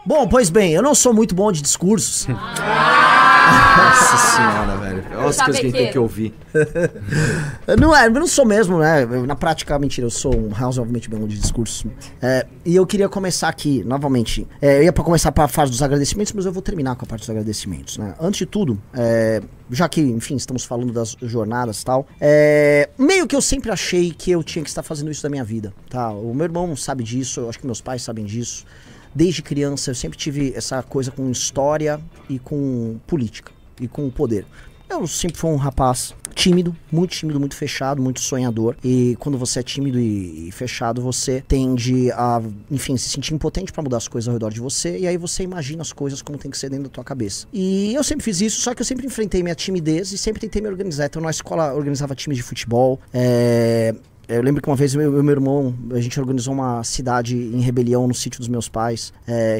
Bom, pois bem, eu não sou muito bom de discursos. Nossa senhora, velho. Olha as coisas que a gente tem que ouvir. Eu não sou mesmo, né? Na prática, mentira, eu sou um razoavelmente bom de discursos. E eu queria começar aqui, novamente. Eu ia pra começar para a fase dos agradecimentos, mas eu vou terminar com a parte dos agradecimentos, né? Antes de tudo, já que, enfim, estamos falando das jornadas e tal, meio que eu sempre achei que eu tinha que estar fazendo isso da minha vida, tá? O meu irmão sabe disso, eu acho que meus pais sabem disso. Desde criança eu sempre tive essa coisa com história e com política e com poder. Eu sempre fui um rapaz tímido, muito fechado, muito sonhador. E quando você é tímido e fechado, você tende a, enfim, se sentir impotente pra mudar as coisas ao redor de você. E aí você imagina as coisas como tem que ser dentro da tua cabeça. E eu sempre fiz isso, só que eu sempre enfrentei minha timidez e sempre tentei me organizar. Então na escola eu organizava times de futebol. Eu lembro que uma vez eu e meu irmão, a gente organizou uma cidade em rebelião no sítio dos meus pais,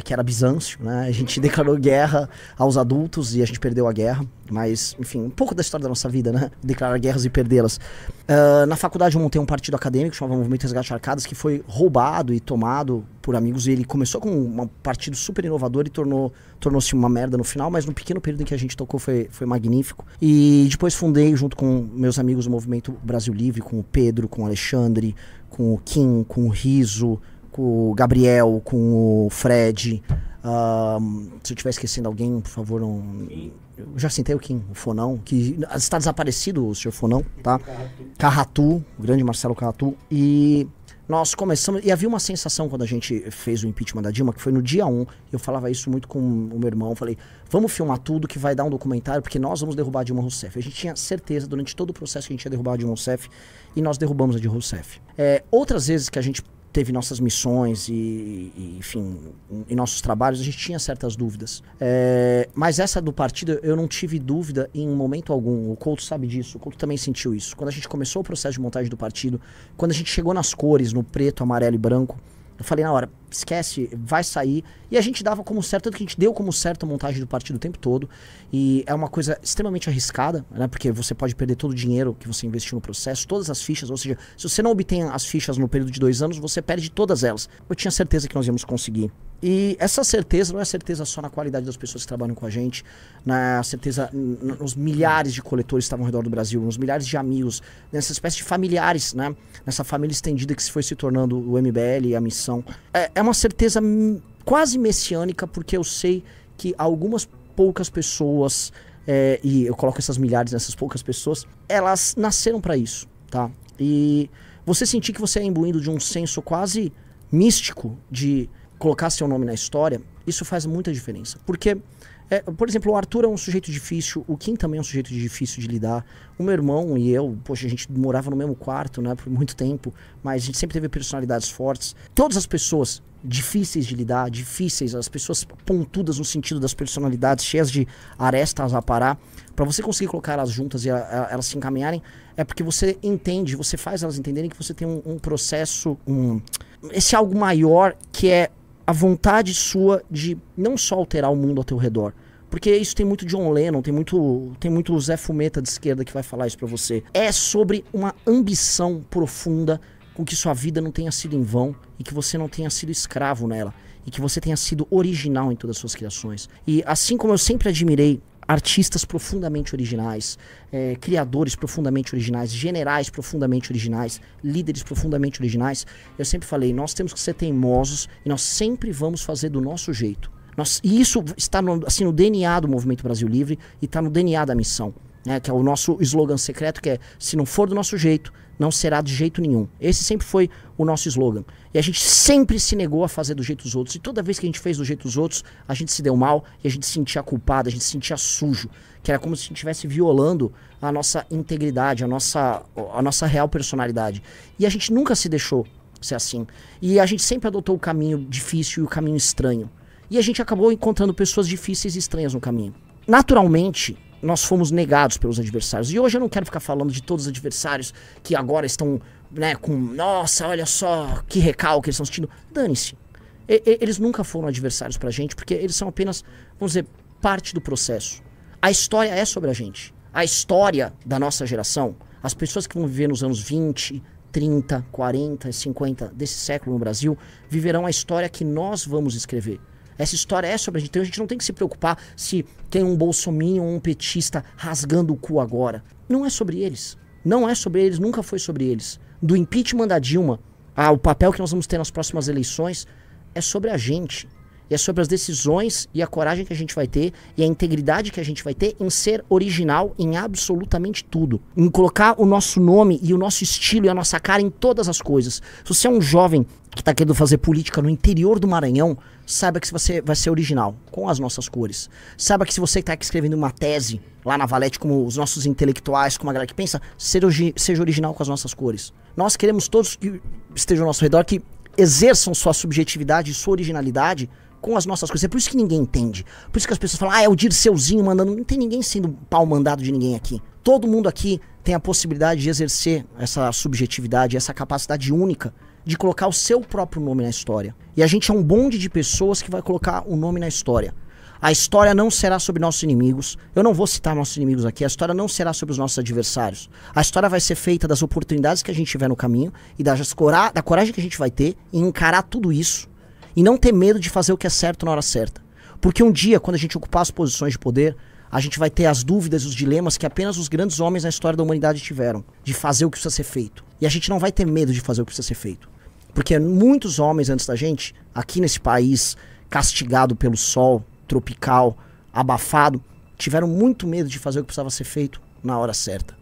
que era Bizâncio, né? A gente declarou guerra aos adultos e a gente perdeu a guerra. Mas, enfim, um pouco da história da nossa vida, né? Declarar guerras e perdê-las. Na faculdade eu montei um partido acadêmico, chamado Movimento Resgate Arcadas, que foi roubado e tomado por amigos. E ele começou com um partido super inovador e tornou-se uma merda no final, mas no pequeno período em que a gente tocou foi magnífico. E depois fundei, junto com meus amigos, o Movimento Brasil Livre, com o Pedro, com o Alexandre, com o Kim, com o Riso, com o Gabriel, com o Fred. Se eu estiver esquecendo alguém, por favor, não... Eu já citei o Kim, o Fonão, que está desaparecido, o senhor Fonão, tá? Carratu, o grande Marcelo Carratu. E nós começamos... E havia uma sensação quando a gente fez o impeachment da Dilma, que foi no dia 1, eu falava isso muito com o meu irmão, falei, vamos filmar tudo que vai dar um documentário, porque nós vamos derrubar a Dilma Rousseff. A gente tinha certeza, durante todo o processo, que a gente ia derrubar a Dilma Rousseff, e nós derrubamos a Dilma Rousseff. Outras vezes que a gente teve nossas missões enfim, em nossos trabalhos, a gente tinha certas dúvidas. Mas essa do partido, eu não tive dúvida em momento algum. O Couto sabe disso, o Couto também sentiu isso. Quando a gente começou o processo de montagem do partido, quando a gente chegou nas cores, no preto, amarelo e branco, eu falei na hora, esquece, vai sair. E a gente dava como certo, tanto que a gente deu como certo a montagem do partido o tempo todo. E é uma coisa extremamente arriscada, né? Porque você pode perder todo o dinheiro que você investiu no processo, todas as fichas. Ou seja, se você não obtém as fichas no período de 2 anos, você perde todas elas. Eu tinha certeza que nós íamos conseguir. E essa certeza não é certeza só na qualidade das pessoas que trabalham com a gente, na certeza nos milhares de coletores que estavam ao redor do Brasil, nos milhares de amigos, nessa espécie de familiares, né? Nessa família estendida que se foi se tornando o MBL e a missão. É uma certeza quase messiânica, porque eu sei que algumas poucas pessoas, e eu coloco essas milhares nessas poucas pessoas, elas nasceram para isso, tá? E você sentir que você é imbuído de um senso quase místico de colocar seu nome na história, isso faz muita diferença. Porque, por exemplo, o Arthur é um sujeito difícil, o Kim também é um sujeito difícil de lidar, o meu irmão e eu, poxa, a gente morava no mesmo quarto, né, por muito tempo, mas a gente sempre teve personalidades fortes. Todas as pessoas difíceis de lidar, difíceis, as pessoas pontudas no sentido das personalidades, cheias de arestas a parar, para você conseguir colocar elas juntas e elas se encaminharem, é porque você entende, você faz elas entenderem que você tem um processo, esse algo maior que é a vontade sua de não só alterar o mundo ao teu redor. Porque isso tem muito John Lennon, tem muito Zé Fumeta de esquerda que vai falar isso pra você. É sobre uma ambição profunda com que sua vida não tenha sido em vão e que você não tenha sido escravo nela. E que você tenha sido original em todas as suas criações. E assim como eu sempre admirei artistas profundamente originais, criadores profundamente originais, generais profundamente originais, líderes profundamente originais, eu sempre falei, nós temos que ser teimosos e nós sempre vamos fazer do nosso jeito. E isso está no DNA do Movimento Brasil Livre e está no DNA da missão, né, que é o nosso slogan secreto, que é, se não for do nosso jeito, não será de jeito nenhum. Esse sempre foi o nosso slogan. E a gente sempre se negou a fazer do jeito dos outros. E toda vez que a gente fez do jeito dos outros, a gente se deu mal e a gente se sentia culpado, a gente se sentia sujo. Que era como se a gente estivesse violando a nossa integridade, a nossa real personalidade. E a gente nunca se deixou ser assim. E a gente sempre adotou o caminho difícil e o caminho estranho. E a gente acabou encontrando pessoas difíceis e estranhas no caminho. Naturalmente, nós fomos negados pelos adversários. E hoje eu não quero ficar falando de todos os adversários que agora estão, né, com, nossa, olha só, que recalque eles estão sentindo. Dane-se. Eles nunca foram adversários pra gente, porque eles são apenas, vamos dizer, parte do processo. A história é sobre a gente. A história da nossa geração, as pessoas que vão viver nos anos 20, 30, 40, 50 desse século no Brasil, viverão a história que nós vamos escrever. Essa história é sobre a gente. Então a gente não tem que se preocupar se tem um bolsominion ou um petista rasgando o cu agora. Não é sobre eles. Não é sobre eles, nunca foi sobre eles. Do impeachment da Dilma, o papel que nós vamos ter nas próximas eleições é sobre a gente. E é sobre as decisões e a coragem que a gente vai ter e a integridade que a gente vai ter em ser original em absolutamente tudo. Em colocar o nosso nome e o nosso estilo e a nossa cara em todas as coisas. Se você é um jovem que está querendo fazer política no interior do Maranhão, saiba que você vai ser original, com as nossas cores. Saiba que se você está aqui escrevendo uma tese lá na Valete, como os nossos intelectuais, como a galera que pensa, seja original com as nossas cores. Nós queremos todos que estejam ao nosso redor, que exerçam sua subjetividade e sua originalidade com as nossas coisas. É por isso que ninguém entende. Por isso que as pessoas falam, é o Dirceuzinho mandando. Não tem ninguém sendo pau mandado de ninguém aqui. Todo mundo aqui tem a possibilidade de exercer essa subjetividade, essa capacidade única de colocar o seu próprio nome na história. E a gente é um bonde de pessoas que vai colocar o nome na história. A história não será sobre nossos inimigos. Eu não vou citar nossos inimigos aqui. A história não será sobre os nossos adversários. A história vai ser feita das oportunidades que a gente tiver no caminho e da coragem que a gente vai ter em encarar tudo isso e não ter medo de fazer o que é certo na hora certa. Porque um dia, quando a gente ocupar as posições de poder, a gente vai ter as dúvidas e os dilemas que apenas os grandes homens na história da humanidade tiveram, de fazer o que precisa ser feito. E a gente não vai ter medo de fazer o que precisa ser feito. Porque muitos homens antes da gente, aqui nesse país castigado pelo sol, tropical, abafado, tiveram muito medo de fazer o que precisava ser feito na hora certa.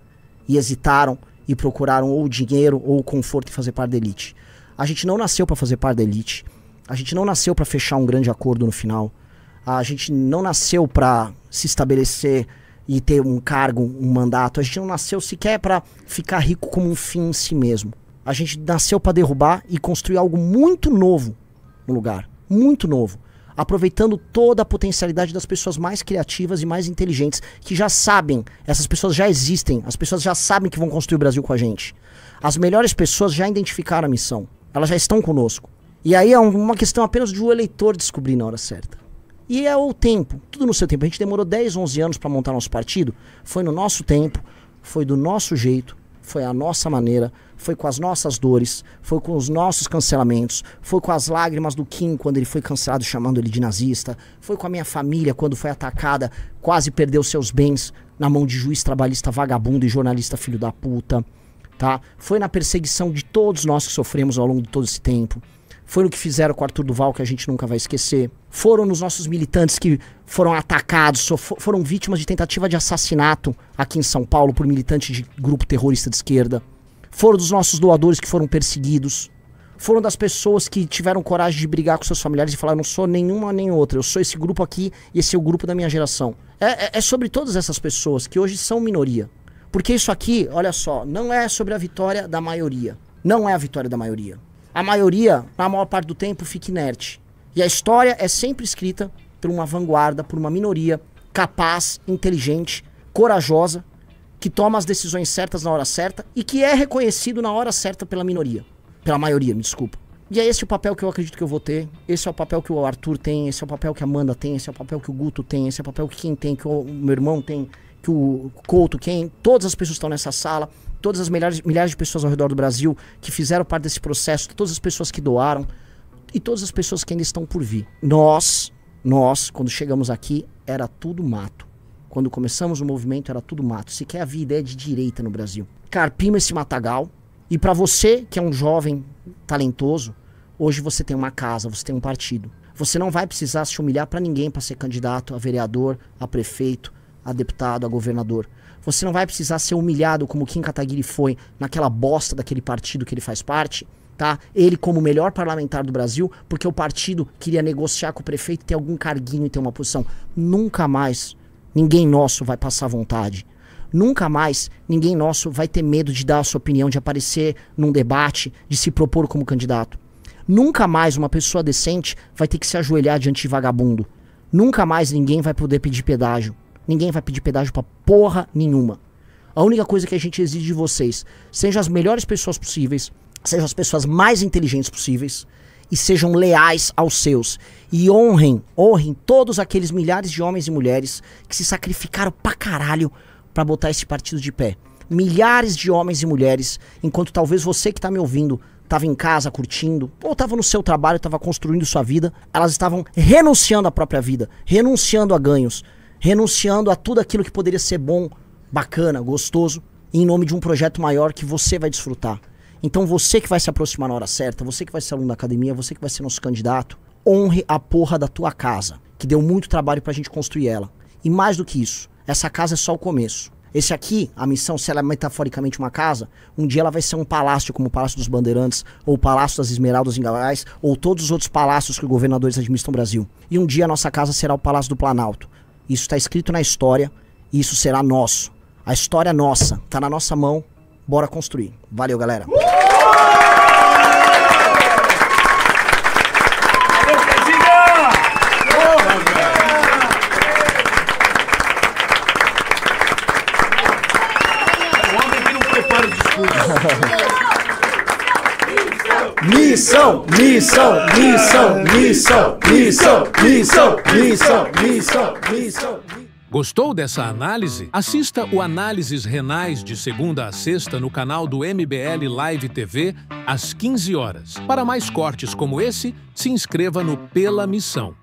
E hesitaram e procuraram ou o dinheiro ou o conforto de fazer parte da elite. A gente não nasceu para fazer parte da elite. A gente não nasceu para fechar um grande acordo no final. A gente não nasceu para se estabelecer e ter um cargo, um mandato. A gente não nasceu sequer para ficar rico como um fim em si mesmo. A gente nasceu para derrubar e construir algo muito novo no lugar. Muito novo. Aproveitando toda a potencialidade das pessoas mais criativas e mais inteligentes, que já sabem, essas pessoas já existem, as pessoas já sabem que vão construir o Brasil com a gente. As melhores pessoas já identificaram a missão. Elas já estão conosco. E aí é uma questão apenas de o eleitor descobrir na hora certa. E é o tempo, tudo no seu tempo. A gente demorou 10, 11 anos para montar nosso partido. Foi no nosso tempo, foi do nosso jeito, foi a nossa maneira, foi com as nossas dores, foi com os nossos cancelamentos, foi com as lágrimas do Kim quando ele foi cancelado chamando ele de nazista, foi com a minha família quando foi atacada, quase perdeu seus bens na mão de juiz trabalhista vagabundo e jornalista filho da puta, tá? Foi na perseguição de todos nós que sofremos ao longo de todo esse tempo. Foi no que fizeram com o Arthur Duval, que a gente nunca vai esquecer. Foram nos nossos militantes que foram atacados, foram vítimas de tentativa de assassinato aqui em São Paulo por militantes de grupo terrorista de esquerda. Foram dos nossos doadores que foram perseguidos. Foram das pessoas que tiveram coragem de brigar com seus familiares e falar, não sou nenhuma nem outra, eu sou esse grupo aqui e esse é o grupo da minha geração. É sobre todas essas pessoas que hoje são minoria. Porque isso aqui, olha só, não é sobre a vitória da maioria. Não é a vitória da maioria. A maioria, na maior parte do tempo, fica inerte. E a história é sempre escrita por uma vanguarda, por uma minoria capaz, inteligente, corajosa, que toma as decisões certas na hora certa e que é reconhecido na hora certa pela minoria. Pela maioria, me desculpa. E é esse o papel que eu acredito que eu vou ter. Esse é o papel que o Arthur tem, esse é o papel que a Amanda tem, esse é o papel que o Guto tem, esse é o papel que quem tem, que o meu irmão tem, que o Couto tem. Todas as pessoas que estão nessa sala, todas as milhares de pessoas ao redor do Brasil que fizeram parte desse processo, todas as pessoas que doaram e todas as pessoas que ainda estão por vir. Nós, quando chegamos aqui, era tudo mato. Quando começamos o movimento, era tudo mato. Sequer havia ideia de direita no Brasil. Carpimos esse matagal. E para você, que é um jovem talentoso, hoje você tem uma casa, você tem um partido. Você não vai precisar se humilhar para ninguém para ser candidato a vereador, a prefeito, a deputado, a governador. Você não vai precisar ser humilhado como Kim Kataguiri foi naquela bosta daquele partido que ele faz parte, tá? Ele como o melhor parlamentar do Brasil, porque o partido queria negociar com o prefeito, ter algum carguinho e ter uma posição. Nunca mais ninguém nosso vai passar vontade. Nunca mais ninguém nosso vai ter medo de dar a sua opinião, de aparecer num debate, de se propor como candidato. Nunca mais uma pessoa decente vai ter que se ajoelhar diante de vagabundo. Nunca mais ninguém vai poder pedir pedágio. Ninguém vai pedir pedágio pra porra nenhuma. A única coisa que a gente exige de vocês, sejam as melhores pessoas possíveis, sejam as pessoas mais inteligentes possíveis e sejam leais aos seus. E honrem todos aqueles milhares de homens e mulheres que se sacrificaram pra caralho pra botar esse partido de pé. Milhares de homens e mulheres, enquanto talvez você que tá me ouvindo estava em casa curtindo, ou estava no seu trabalho, estava construindo sua vida, elas estavam renunciando à própria vida, renunciando a ganhos, renunciando a tudo aquilo que poderia ser bom, bacana, gostoso, em nome de um projeto maior que você vai desfrutar. Então você que vai se aproximar na hora certa, você que vai ser aluno da academia, você que vai ser nosso candidato, honre a porra da tua casa, que deu muito trabalho pra gente construir ela. E mais do que isso, essa casa é só o começo. Esse aqui, a missão, se ela é metaforicamente uma casa, um dia ela vai ser um palácio como o Palácio dos Bandeirantes, ou o Palácio das Esmeraldas em Goiás, ou todos os outros palácios que os governadores administram no Brasil. E um dia a nossa casa será o Palácio do Planalto. Isso está escrito na história, e isso será nosso. A história é nossa, tá na nossa mão, bora construir. Valeu, galera. Missão, missão, missão, missão, missão, missão, missão, missão, missão. Gostou dessa análise? Assista o Análises Renais de segunda a sexta no canal do MBL Live TV às 15 horas. Para mais cortes como esse, se inscreva no Pela Missão.